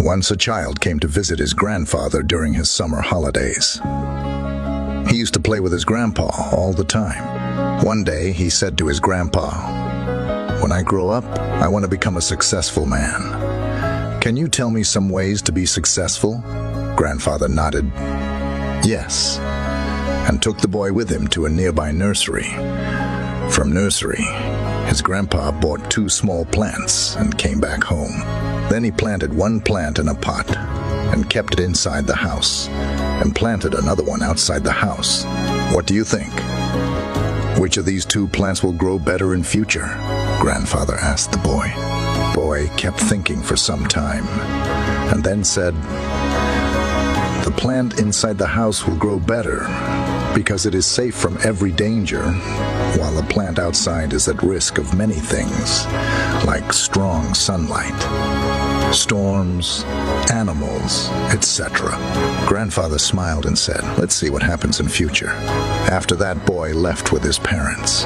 Once a child came to visit his grandfather during his summer holidays. He used to play with his grandpa all the time. One day, he said to his grandpa, "When I grow up, I want to become a successful man. Can you tell me some ways to be successful?" Grandfather nodded, "Yes," and took the boy with him to a nearby nursery. From nursery, his grandpa bought 2 small plants and came back home. Then he planted one plant in a pot and kept it inside the house and planted another one outside the house. What do you think? Which of these 2 plants will grow better in future? Grandfather asked the boy. Boy kept thinking for some time and then said, "The plant inside the house will grow better because it is safe from every danger, while the plant outside is at risk of many things, like strong sunlight, storms, animals, etc." Grandfather smiled and said, "Let's see what happens in future." After that, boy left with his parents.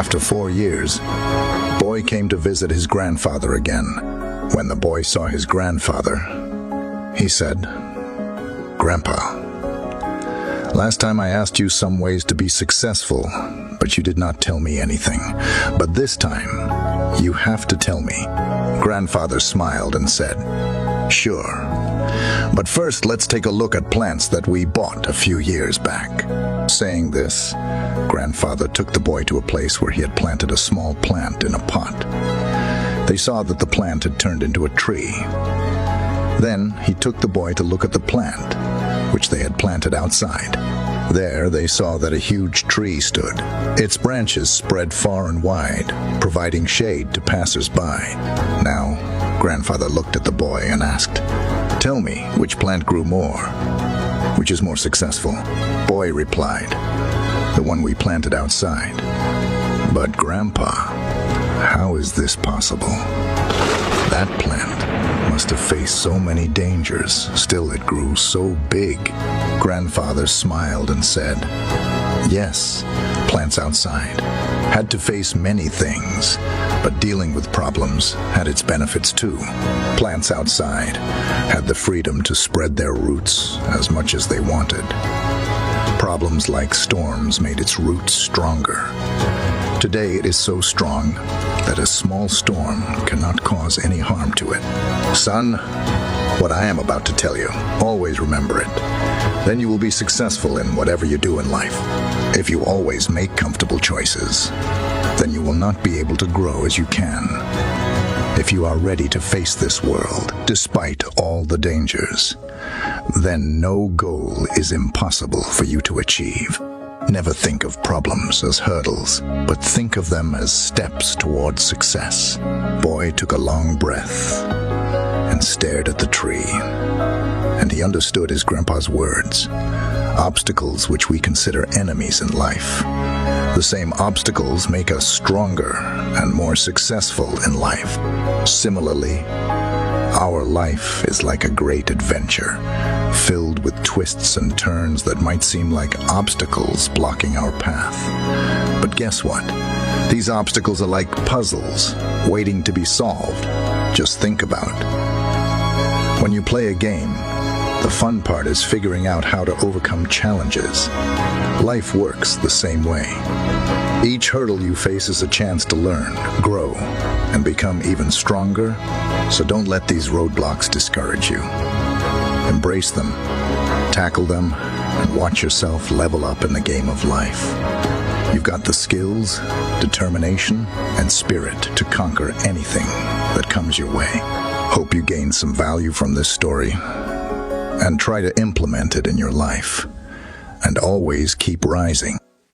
After 4 years, boy came to visit his grandfather again. When the boy saw his grandfather, he said, "Grandpa, last time I asked you some ways to be successful, but you did not tell me anything. But this time, you have to tell me." Grandfather smiled and said, "Sure. But first, let's take a look at plants that we bought a few years back." Saying this, Grandfather took the boy to a place where he had planted a small plant in a pot. They saw that the plant had turned into a tree. Then he took the boy to look at the plant, which they had planted outside. There they saw that a huge tree stood. Its branches spread far and wide, providing shade to passers-by. Now, Grandfather looked at the boy and asked, "Tell me, which plant grew more? Which is more successful?" Boy replied, "The one we planted outside." "But Grandpa, how is this possible? That plant must have faced so many dangers, still it grew so big." Grandfather smiled and said, "Yes, plants outside had to face many things, but dealing with problems had its benefits too. Plants outside had the freedom to spread their roots as much as they wanted. Problems like storms made its roots stronger. Today it is so strong that a small storm cannot cause any harm to it. Son, what I am about to tell you, always remember it. Then you will be successful in whatever you do in life. If you always make comfortable choices, then you will not be able to grow as you can. If you are ready to face this world, despite all the dangers, then no goal is impossible for you to achieve. Never think of problems as hurdles, but think of them as steps towards success." Boy took a long breath and stared at the tree, and he understood his grandpa's words. Obstacles which we consider enemies in life, the same obstacles make us stronger and more successful in life. Similarly, our life is like a great adventure, filled with twists and turns that might seem like obstacles blocking our path. But guess what? These obstacles are like puzzles waiting to be solved. Just think about it. When you play a game, the fun part is figuring out how to overcome challenges. Life works the same way. Each hurdle you face is a chance to learn, grow, and become even stronger, so don't let these roadblocks discourage you. Embrace them, tackle them, and watch yourself level up in the game of life. You've got the skills, determination, and spirit to conquer anything that comes your way. Hope you gained some value from this story, and try to implement it in your life. And always keep rising.